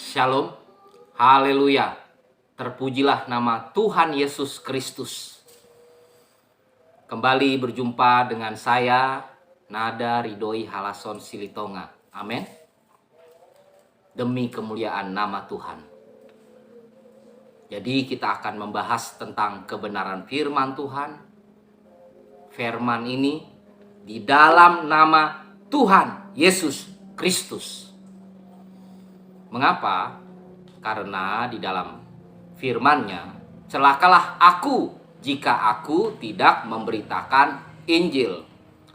Shalom, haleluya, terpujilah nama Tuhan Yesus Kristus. Kembali berjumpa dengan saya, Nada Ridhoi Halason Silitonga. Amin. Demi kemuliaan nama Tuhan. Jadi kita akan membahas tentang kebenaran firman Tuhan. Firman ini di dalam nama Tuhan Yesus Kristus. Mengapa? Karena di dalam firman-Nya, celakalah aku jika aku tidak memberitakan Injil.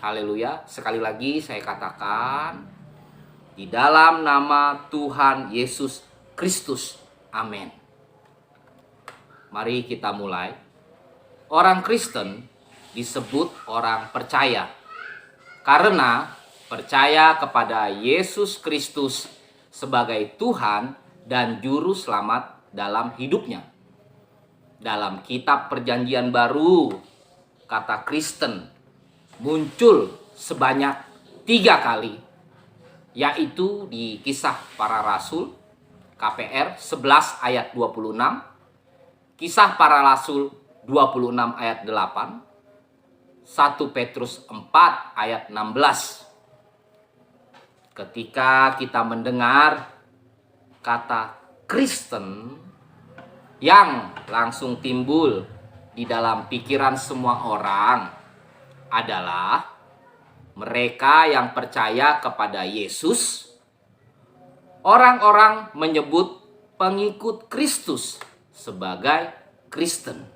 Haleluya. Sekali lagi saya katakan, di dalam nama Tuhan Yesus Kristus. Amin. Mari kita mulai. Orang Kristen disebut orang percaya karena percaya kepada Yesus Kristus sebagai Tuhan dan Juru Selamat dalam hidupnya. Dalam kitab Perjanjian Baru, kata Kristen muncul sebanyak 3 kali, yaitu di Kisah Para Rasul, KPR 11 ayat 26, Kisah Para Rasul 26 ayat 8, 1 Petrus 4 ayat 16. Ketika kita mendengar kata Kristen, yang langsung timbul di dalam pikiran semua orang adalah mereka yang percaya kepada Yesus. Orang-orang menyebut pengikut Kristus sebagai Kristen.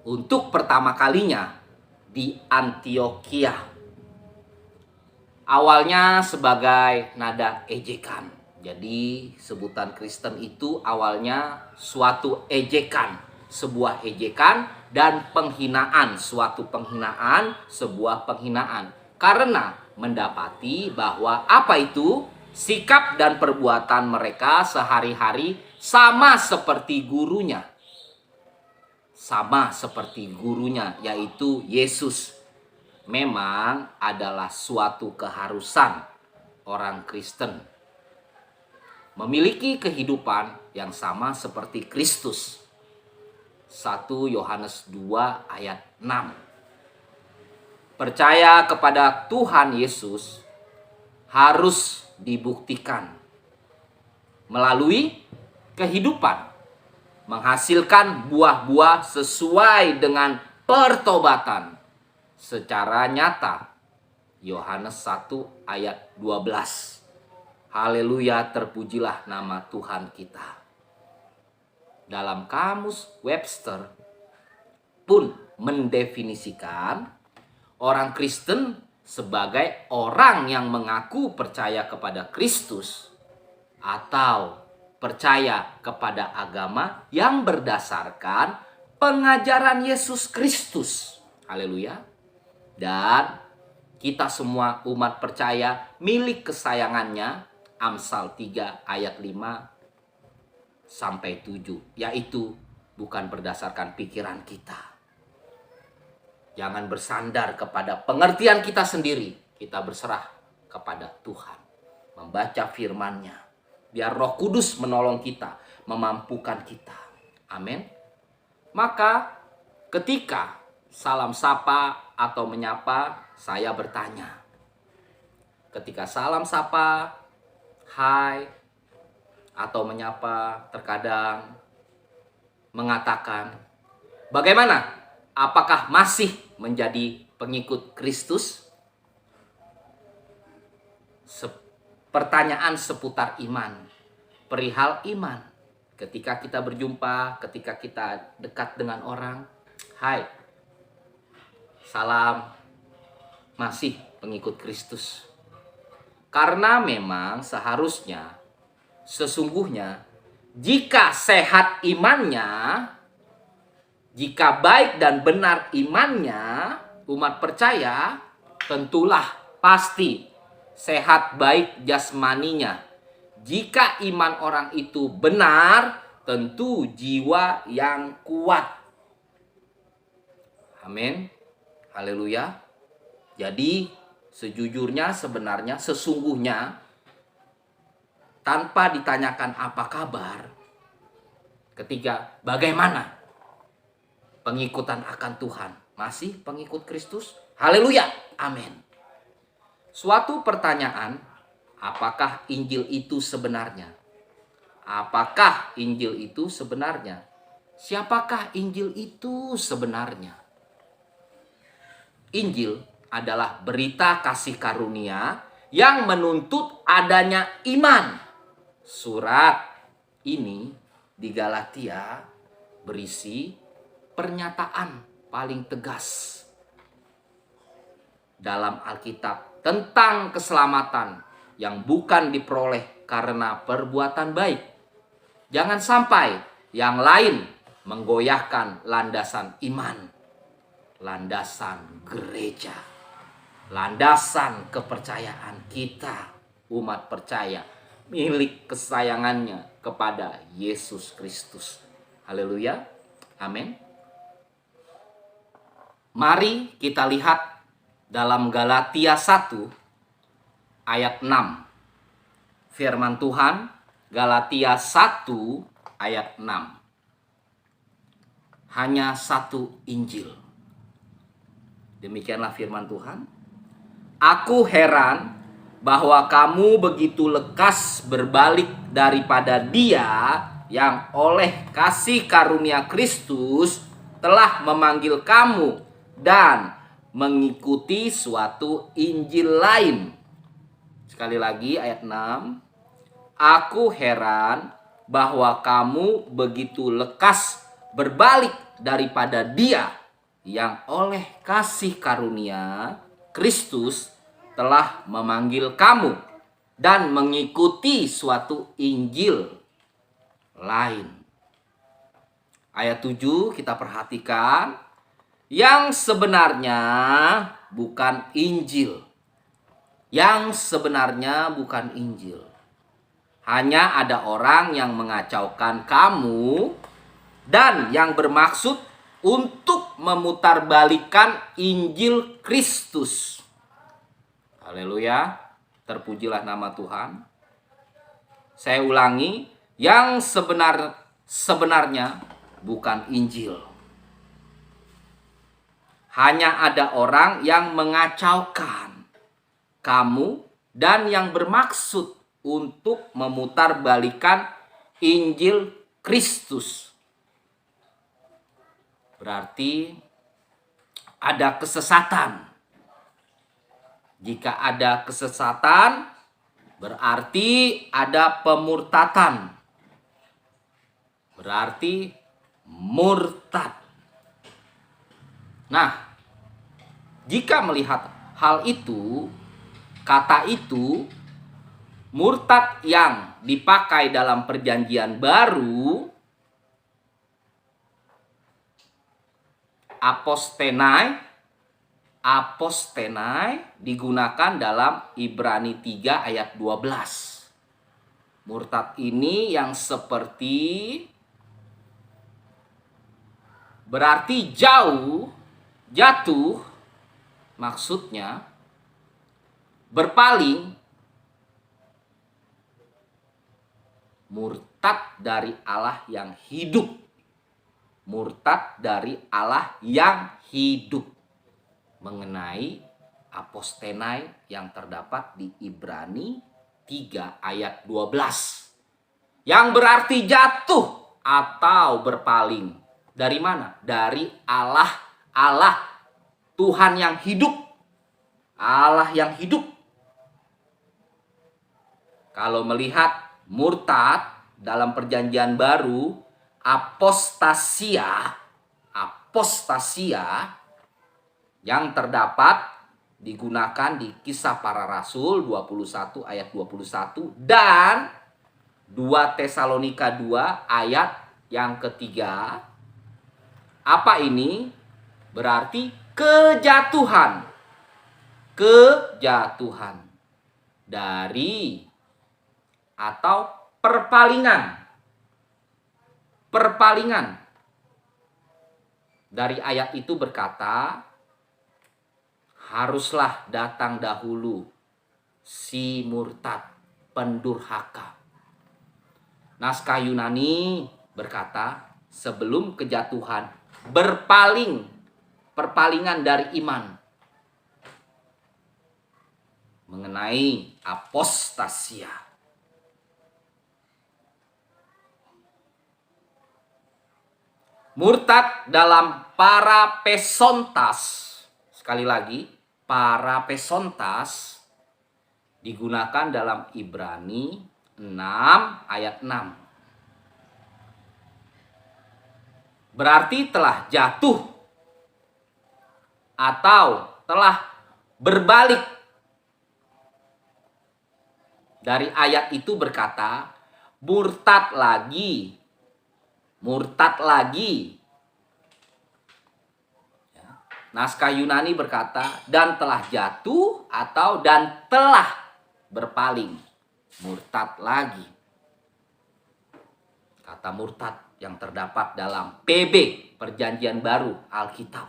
Untuk pertama kalinya di Antiokhia. Awalnya sebagai nada ejekan. Jadi sebutan Kristen itu awalnya suatu ejekan, sebuah ejekan dan penghinaan, suatu penghinaan, sebuah penghinaan. Karena mendapati bahwa apa itu? Sikap dan perbuatan mereka sehari-hari sama seperti gurunya. Sama seperti gurunya, yaitu Yesus. Memang adalah suatu keharusan orang Kristen memiliki kehidupan yang sama seperti Kristus. 1 Yohanes 2 ayat 6. Percaya kepada Tuhan Yesus harus dibuktikan melalui kehidupan, menghasilkan buah-buah sesuai dengan pertobatan secara nyata. Yohanes 1 ayat 12. Haleluya, terpujilah nama Tuhan kita. Dalam kamus Webster pun mendefinisikan orang Kristen sebagai orang yang mengaku percaya kepada Kristus atau percaya kepada agama yang berdasarkan pengajaran Yesus Kristus. Haleluya. Dan kita semua umat percaya milik kesayangannya, Amsal 3 ayat 5 sampai 7, yaitu bukan berdasarkan pikiran kita. Jangan bersandar kepada pengertian kita sendiri, kita berserah kepada Tuhan. Membaca firman-Nya, biar Roh Kudus menolong kita, memampukan kita. Amin. Maka ketika salam sapa atau menyapa, saya bertanya. Ketika salam sapa, hai, atau menyapa, terkadang mengatakan, bagaimana? Apakah masih menjadi pengikut Kristus? Pertanyaan seputar iman, perihal iman. Ketika kita berjumpa, ketika kita dekat dengan orang, hai, salam, masih pengikut Kristus. Karena memang seharusnya, sesungguhnya, jika sehat imannya, jika baik dan benar imannya, umat percaya, tentulah pasti sehat baik jasmaninya. Jika iman orang itu benar, tentu jiwa yang kuat. Amin. Haleluya. Jadi sejujurnya, sebenarnya, sesungguhnya tanpa ditanyakan apa kabar. Ketiga, bagaimana pengikutan akan Tuhan? Masih pengikut Kristus? Haleluya, amin. Suatu pertanyaan, apakah Injil itu sebenarnya? Apakah Injil itu sebenarnya? Siapakah Injil itu sebenarnya? Injil adalah berita kasih karunia yang menuntut adanya iman. Surat ini di Galatia berisi pernyataan paling tegas dalam Alkitab tentang keselamatan yang bukan diperoleh karena perbuatan baik. Jangan sampai yang lain menggoyahkan landasan iman, landasan gereja, landasan kepercayaan kita, umat percaya, milik kesayangannya kepada Yesus Kristus. Haleluya, amin. Mari kita lihat dalam Galatia 1 ayat 6. Firman Tuhan, Galatia 1 ayat 6. Hanya satu Injil. Demikianlah firman Tuhan. Aku heran bahwa kamu begitu lekas berbalik daripada Dia yang oleh kasih karunia Kristus telah memanggil kamu dan mengikuti suatu Injil lain. Sekali lagi ayat 6. Aku heran bahwa kamu begitu lekas berbalik daripada Dia yang oleh kasih karunia Kristus telah memanggil kamu dan mengikuti suatu Injil lain. Ayat 7 kita perhatikan. Yang sebenarnya bukan Injil. Yang sebenarnya bukan Injil. Hanya ada orang yang mengacaukan kamu dan yang bermaksud untuk memutarbalikkan Injil Kristus. Haleluya, terpujilah nama Tuhan. Saya ulangi, yang sebenarnya bukan Injil. Hanya ada orang yang mengacaukan kamu dan yang bermaksud untuk memutarbalikkan Injil Kristus. Berarti ada kesesatan. Jika ada kesesatan, berarti ada pemurtatan. Berarti murtad. Nah, jika melihat hal itu, kata itu, murtad yang dipakai dalam perjanjian baru, apostenai digunakan dalam Ibrani 3 ayat 12. Murtad ini yang seperti berarti jatuh, maksudnya berpaling, murtad dari Allah yang hidup. Murtad dari Allah yang hidup. Mengenai apostenai yang terdapat di Ibrani 3 ayat 12. Yang berarti jatuh atau berpaling. Dari mana? Dari Allah Tuhan yang hidup. Allah yang hidup. Kalau melihat murtad dalam perjanjian baru, apostasia yang terdapat digunakan di Kisah Para Rasul 21 ayat 21 dan 2 Tesalonika 2 ayat yang ketiga. Apa ini? Berarti kejatuhan dari atau perpalingan dari ayat itu berkata, haruslah datang dahulu si murtad pendurhaka. Naskah Yunani berkata, sebelum kejatuhan, perpalingan dari iman. Mengenai apostasia. Murtad dalam parapesontas. Sekali lagi, parapesontas digunakan dalam Ibrani 6 ayat 6. Berarti telah jatuh atau telah berbalik. Dari ayat itu berkata, murtad lagi. Naskah Yunani berkata, dan telah jatuh atau dan telah berpaling. Murtad lagi. Kata murtad yang terdapat dalam PB, Perjanjian Baru Alkitab.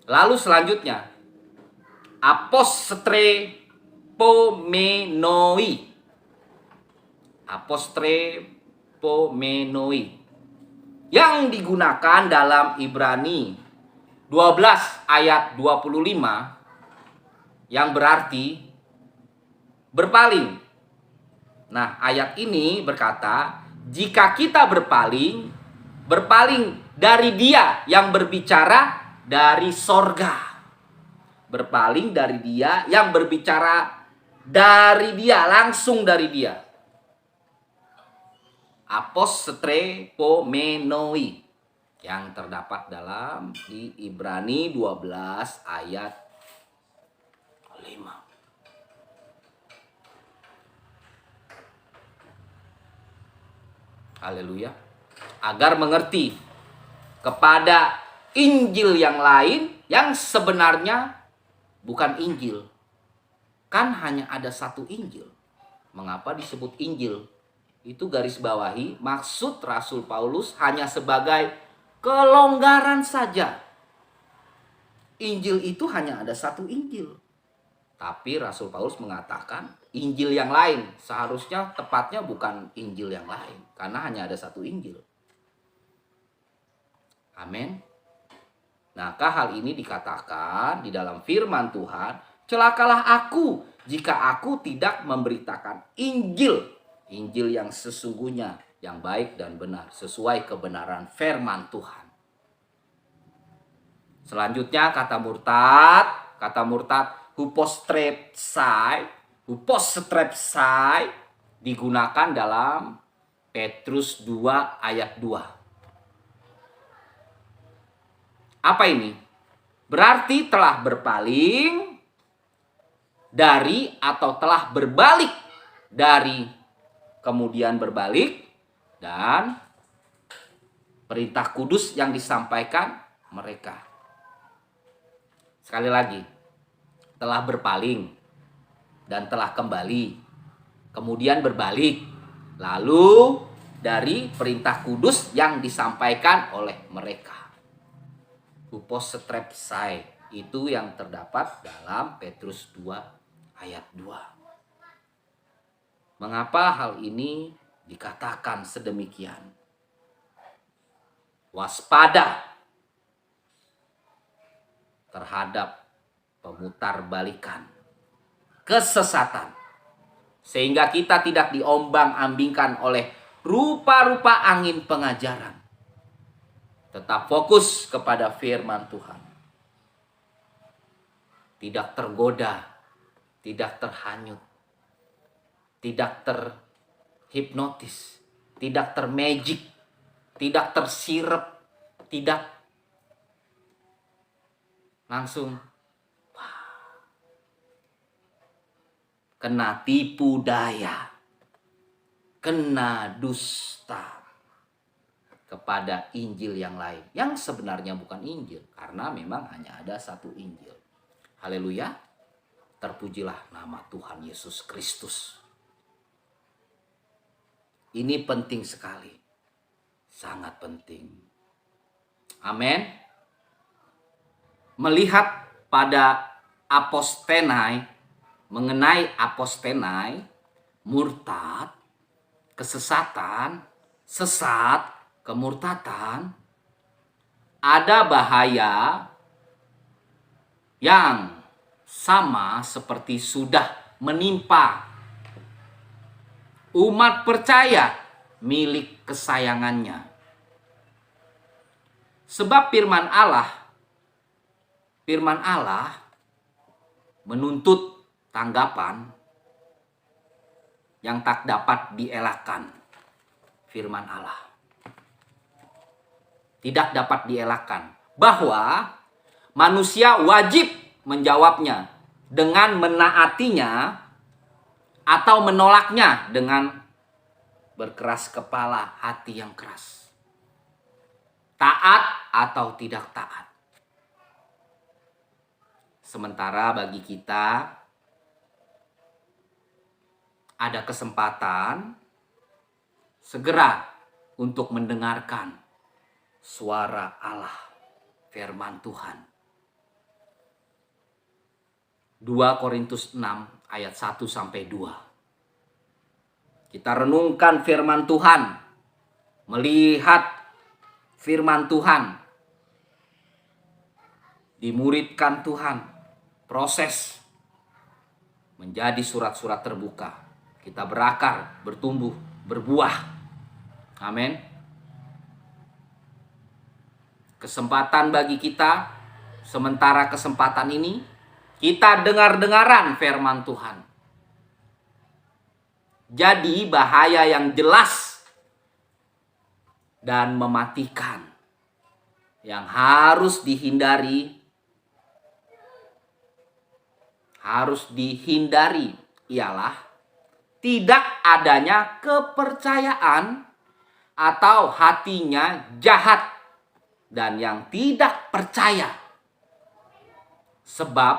Lalu selanjutnya, apostrepomenoi. Apostrepomenoi yang digunakan dalam Ibrani 12 ayat 25 yang berarti berpaling. Nah, ayat ini berkata, jika kita berpaling dari Dia yang berbicara dari sorga. Berpaling dari Dia yang berbicara dari Dia, langsung dari Dia. Apostrepomenoi yang terdapat dalam di Ibrani 12 ayat 5. Haleluya. Agar mengerti kepada Injil yang lain yang sebenarnya bukan Injil. Kan hanya ada satu Injil. Mengapa disebut Injil? Itu garis bawahi, maksud Rasul Paulus hanya sebagai kelonggaran saja. Injil itu hanya ada satu Injil. Tapi Rasul Paulus mengatakan Injil yang lain. Seharusnya tepatnya bukan Injil yang lain. Karena hanya ada satu Injil. Amin. Nah, hal ini dikatakan di dalam firman Tuhan. Celakalah aku jika aku tidak memberitakan Injil. Injil yang sesungguhnya, yang baik dan benar, sesuai kebenaran firman Tuhan. Selanjutnya kata murtad hupostrepsai digunakan dalam Petrus 2 ayat 2. Apa ini? Berarti telah berpaling dari atau telah berbalik dari, kemudian berbalik, dan perintah kudus yang disampaikan mereka. Sekali lagi, telah berpaling dan telah kembali, kemudian berbalik, lalu dari perintah kudus yang disampaikan oleh mereka. Hupostrepsai itu yang terdapat dalam Petrus 2 ayat 2. Mengapa hal ini dikatakan sedemikian? Waspada terhadap pemutarbalikan, kesesatan. Sehingga kita tidak diombang-ambingkan oleh rupa-rupa angin pengajaran. Tetap fokus kepada firman Tuhan. Tidak tergoda, tidak terhanyut, tidak terhipnotis, tidak termagic, tidak tersirep, tidak langsung kena tipu daya, kena dusta kepada Injil yang lain, yang sebenarnya bukan Injil, karena memang hanya ada satu Injil. Haleluya, terpujilah nama Tuhan Yesus Kristus. Ini penting sekali. Sangat penting. Amin. Melihat pada apostenai, mengenai apostenai, murtad, kesesatan, sesat, kemurtatan, ada bahaya yang sama seperti sudah menimpa umat percaya milik kesayangannya. Sebab firman Allah menuntut tanggapan yang tak dapat dielakkan. Firman Allah tidak dapat dielakkan, bahwa manusia wajib menjawabnya dengan menaatinya atau menolaknya dengan berkeras kepala, hati yang keras. Taat atau tidak taat. Sementara bagi kita ada kesempatan segera untuk mendengarkan suara Allah, firman Tuhan. 2 Korintus 6 ayat 1 sampai 2. Kita renungkan firman Tuhan, melihat firman Tuhan, dimuridkan Tuhan, proses menjadi surat-surat terbuka. Kita berakar, bertumbuh, berbuah. Amin. Kesempatan bagi kita, sementara kesempatan ini kita dengar-dengaran firman Tuhan. Jadi bahaya yang jelas dan mematikan yang harus dihindari ialah tidak adanya kepercayaan atau hatinya jahat dan yang tidak percaya. Sebab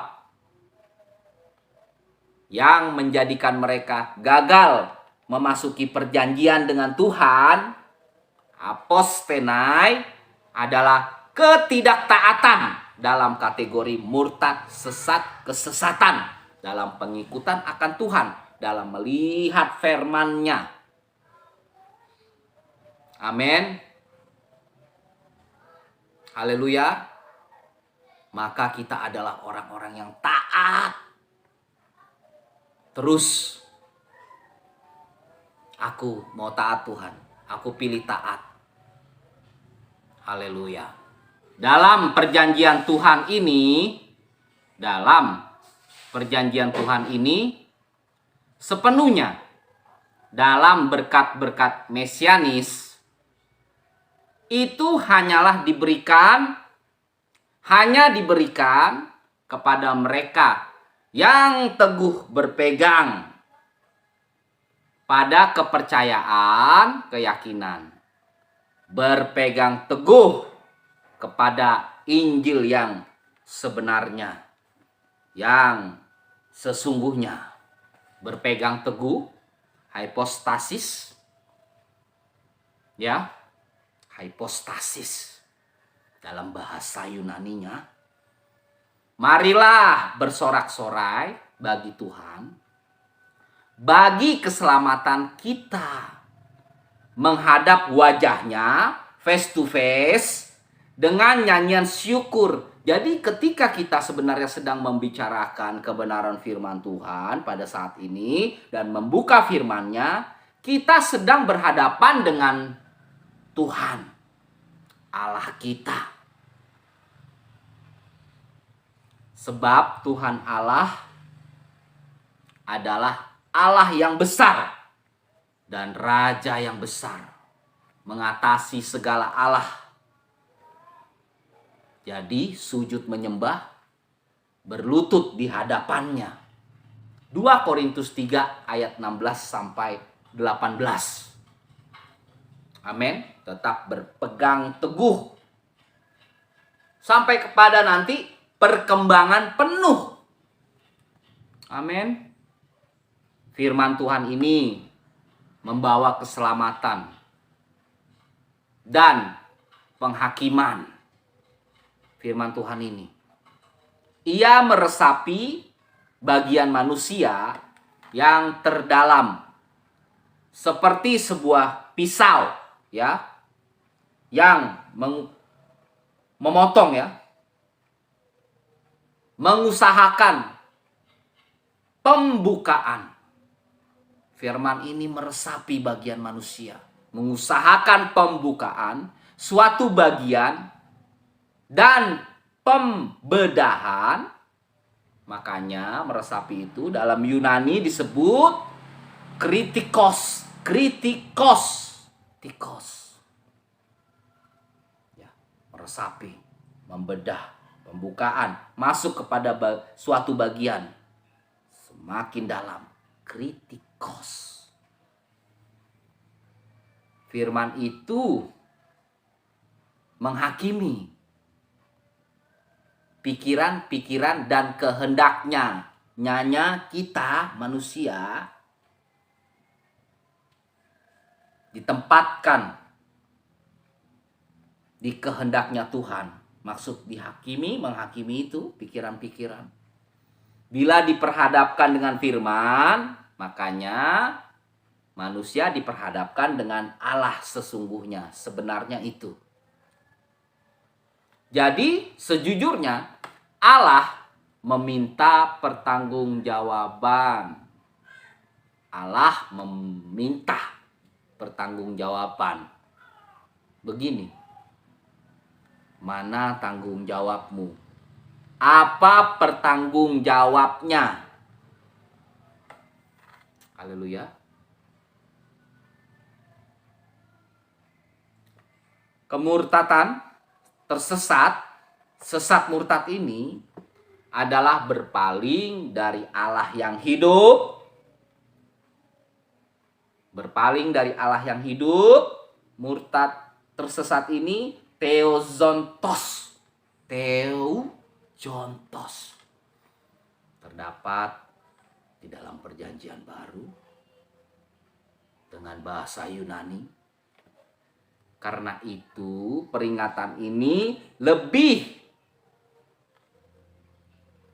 yang menjadikan mereka gagal memasuki perjanjian dengan Tuhan, apostenai, adalah ketidaktaatan dalam kategori murtad, sesat, kesesatan dalam pengikutan akan Tuhan, dalam melihat firman-Nya. Amin. Haleluya. Maka kita adalah orang-orang yang taat. Terus, aku mau taat Tuhan. Aku pilih taat. Haleluya. Dalam perjanjian Tuhan ini, sepenuhnya dalam berkat-berkat mesianis, itu hanya diberikan kepada mereka yang teguh berpegang pada kepercayaan, keyakinan, berpegang teguh kepada Injil yang sebenarnya, yang sesungguhnya, berpegang teguh, hypostasis, ya, hypostasis dalam bahasa Yunaninya. Marilah bersorak-sorai bagi Tuhan, bagi keselamatan kita, menghadap wajahnya face to face dengan nyanyian syukur. Jadi ketika kita sebenarnya sedang membicarakan kebenaran firman Tuhan pada saat ini dan membuka firman-Nya, kita sedang berhadapan dengan Tuhan, Allah kita. Sebab Tuhan Allah adalah Allah yang besar dan Raja yang besar, mengatasi segala Allah. Jadi sujud menyembah, berlutut di hadapannya. 2 Korintus 3 ayat 16 sampai 18. Amin. Tetap berpegang teguh sampai kepada nanti perkembangan penuh. Amin. Firman Tuhan ini membawa keselamatan dan penghakiman. Firman Tuhan ini, ia meresapi bagian manusia yang terdalam seperti sebuah pisau ya yang memotong ya, mengusahakan pembukaan. Firman ini meresapi bagian manusia, mengusahakan pembukaan suatu bagian dan pembedahan. Makanya meresapi itu dalam Yunani disebut kritikos, tikos. Ya, meresapi, membedah, pembukaan, masuk kepada suatu bagian semakin dalam, kritikos. Firman itu menghakimi pikiran-pikiran dan kehendaknya. Nyanya kita manusia ditempatkan di kehendaknya Tuhan. Maksud dihakimi, menghakimi itu pikiran-pikiran. Bila diperhadapkan dengan firman, makanya manusia diperhadapkan dengan Allah sesungguhnya, sebenarnya itu. Jadi sejujurnya Allah meminta pertanggungjawaban. Allah meminta pertanggungjawaban. Begini, mana tanggung jawabmu? Apa pertanggungjawabnya? Haleluya. Kemurtatan, tersesat, sesat murtad ini adalah berpaling dari Allah yang hidup. Berpaling dari Allah yang hidup. Murtad tersesat ini theozontos. Theozontos. Terdapat di dalam perjanjian baru dengan bahasa Yunani. Karena itu peringatan ini lebih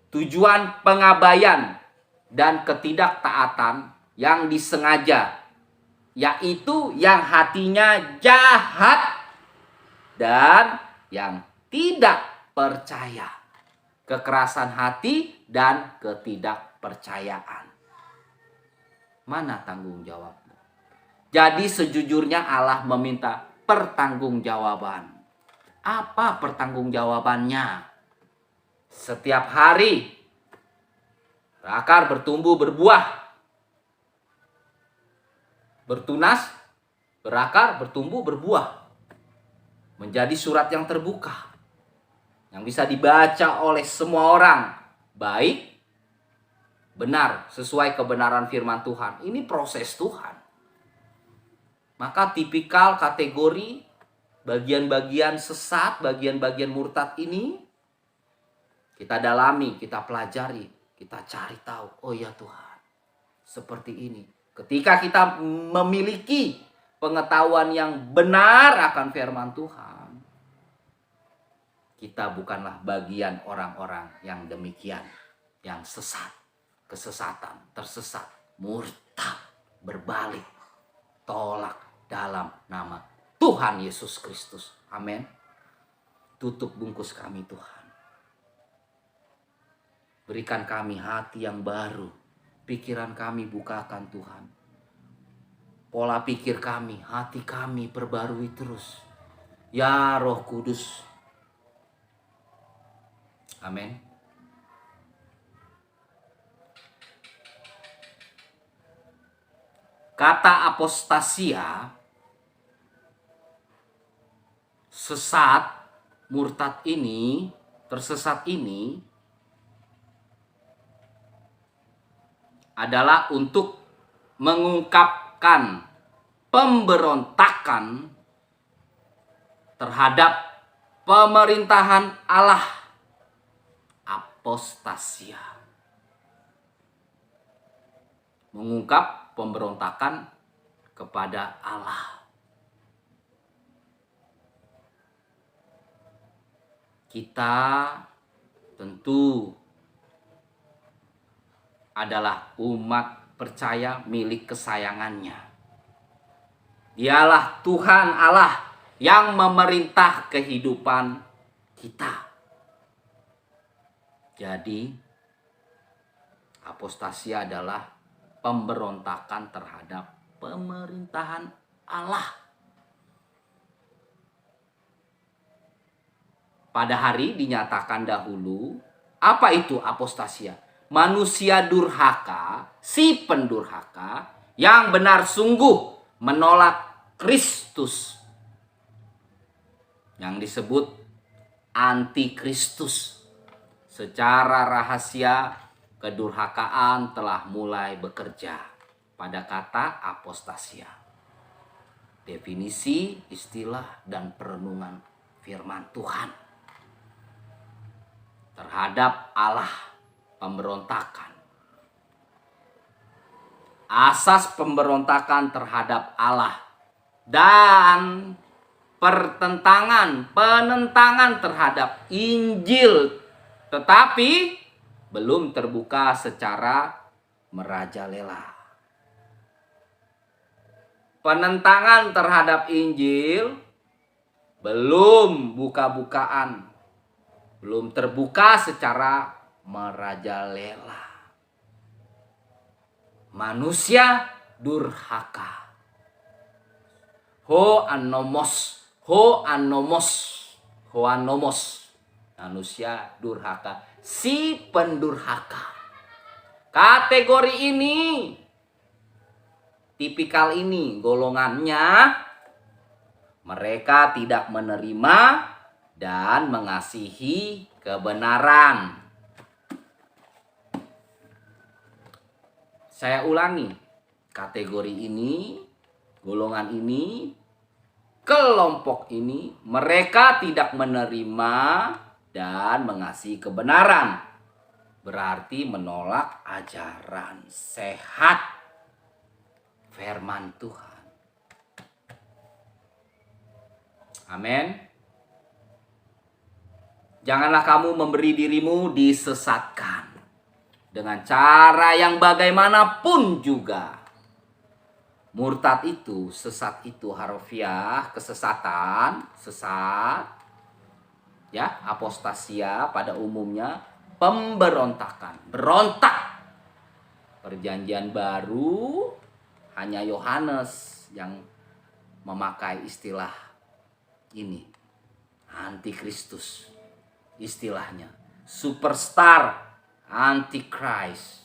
tujuan pengabaian dan ketidaktaatan yang disengaja, yaitu yang hatinya jahat dan yang tidak percaya. Kekerasan hati dan ketidakpercayaan. Mana tanggung jawabmu? Jadi sejujurnya Allah meminta pertanggungjawaban. Apa pertanggungjawabannya? Setiap hari berakar, bertumbuh, berbuah, bertunas, berakar, bertumbuh, berbuah. Menjadi surat yang terbuka, yang bisa dibaca oleh semua orang. Baik, benar, sesuai kebenaran firman Tuhan. Ini proses Tuhan. Maka tipikal kategori bagian-bagian sesat, bagian-bagian murtad ini kita dalami, kita pelajari, kita cari tahu. Oh ya Tuhan, seperti ini. Ketika kita memiliki pengetahuan yang benar akan firman Tuhan, kita bukanlah bagian orang-orang yang demikian, yang sesat, kesesatan, tersesat, murtad, berbalik, tolak dalam nama Tuhan Yesus Kristus. Amin. Tutup bungkus kami Tuhan. Berikan kami hati yang baru. Pikiran kami bukakan Tuhan. Pola pikir kami, hati kami perbarui terus. Ya Roh Kudus. Amin. Kata apostasia, sesat, murtad ini, tersesat ini adalah untuk mengungkapkan pemberontakan terhadap pemerintahan Allah. Apostasia. Mengungkap pemberontakan kepada Allah. Kita tentu adalah umat percaya milik kesayangannya. Dialah Tuhan Allah yang memerintah kehidupan kita. Jadi, apostasia adalah pemberontakan terhadap pemerintahan Allah. Pada hari dinyatakan dahulu, apa itu apostasia? Manusia durhaka, si pendurhaka yang benar sungguh menolak Kristus, yang disebut antikristus. Secara rahasia kedurhakaan telah mulai bekerja pada kata apostasia. Definisi, istilah, dan perenungan firman Tuhan terhadap Allah, pemberontakan. Asas pemberontakan terhadap Allah dan penentangan terhadap Injil, tetapi belum terbuka secara merajalela. Penentangan terhadap Injil belum buka-bukaan, belum terbuka secara merajalela. Manusia durhaka. Hoanomos. Manusia durhaka, si pendurhaka. Kategori ini, tipikal ini golongannya, mereka tidak menerima dan mengasihi kebenaran. Saya ulangi, kategori ini, golongan ini, kelompok ini, mereka tidak menerima dan mengasihi kebenaran. Berarti menolak ajaran sehat firman Tuhan. Amin. Janganlah kamu memberi dirimu disesatkan dengan cara yang bagaimanapun juga. Murtad itu, sesat itu harfiah, kesesatan, sesat. Ya, apostasia pada umumnya pemberontakan, berontak. Perjanjian baru hanya Yohanes yang memakai istilah ini. Antikristus istilahnya. Superstar antikris.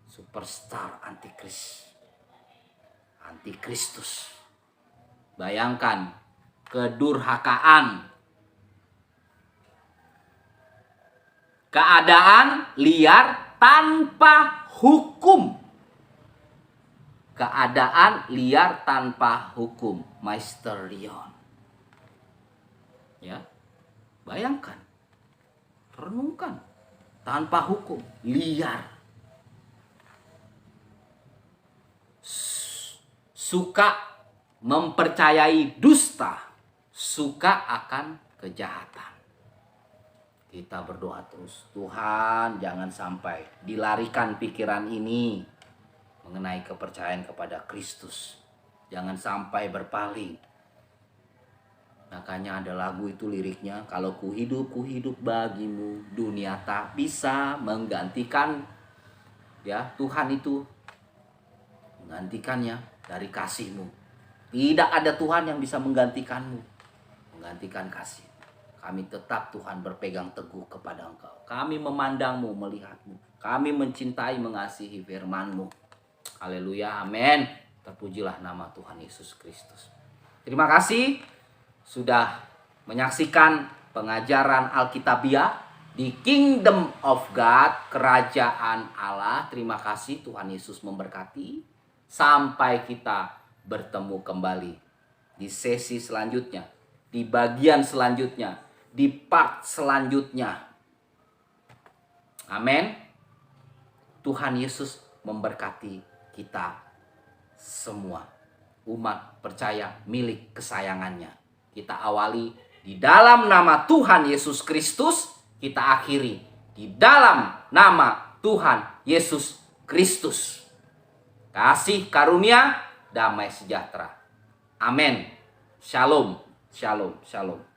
Superstar antikristus. Bayangkan kedurhakaan, keadaan liar tanpa hukum. Keadaan liar tanpa hukum. Maisterion. Ya, bayangkan. Renungkan. Tanpa hukum. Liar. Suka mempercayai dusta. Suka akan kejahatan. Kita berdoa terus, Tuhan jangan sampai dilarikan pikiran ini mengenai kepercayaan kepada Kristus. Jangan sampai berpaling. Makanya ada lagu itu liriknya, kalau ku hidup bagimu, dunia tak bisa menggantikan. Ya, Tuhan itu menggantikannya dari kasih-Mu. Tidak ada Tuhan yang bisa menggantikan-Mu, menggantikan kasih. Kami tetap Tuhan berpegang teguh kepada Engkau. Kami memandang-Mu, melihat-Mu. Kami mencintai, mengasihi firman-Mu. Haleluya, amin. Terpujilah nama Tuhan Yesus Kristus. Terima kasih sudah menyaksikan pengajaran Alkitabiah di Kingdom of God, Kerajaan Allah. Terima kasih, Tuhan Yesus memberkati. Sampai kita bertemu kembali di sesi selanjutnya, di bagian selanjutnya, di part selanjutnya. Amin. Tuhan Yesus memberkati kita semua. Umat percaya milik kesayangannya. Kita awali di dalam nama Tuhan Yesus Kristus. Kita akhiri di dalam nama Tuhan Yesus Kristus. Kasih karunia damai sejahtera. Amin. Shalom, shalom, shalom.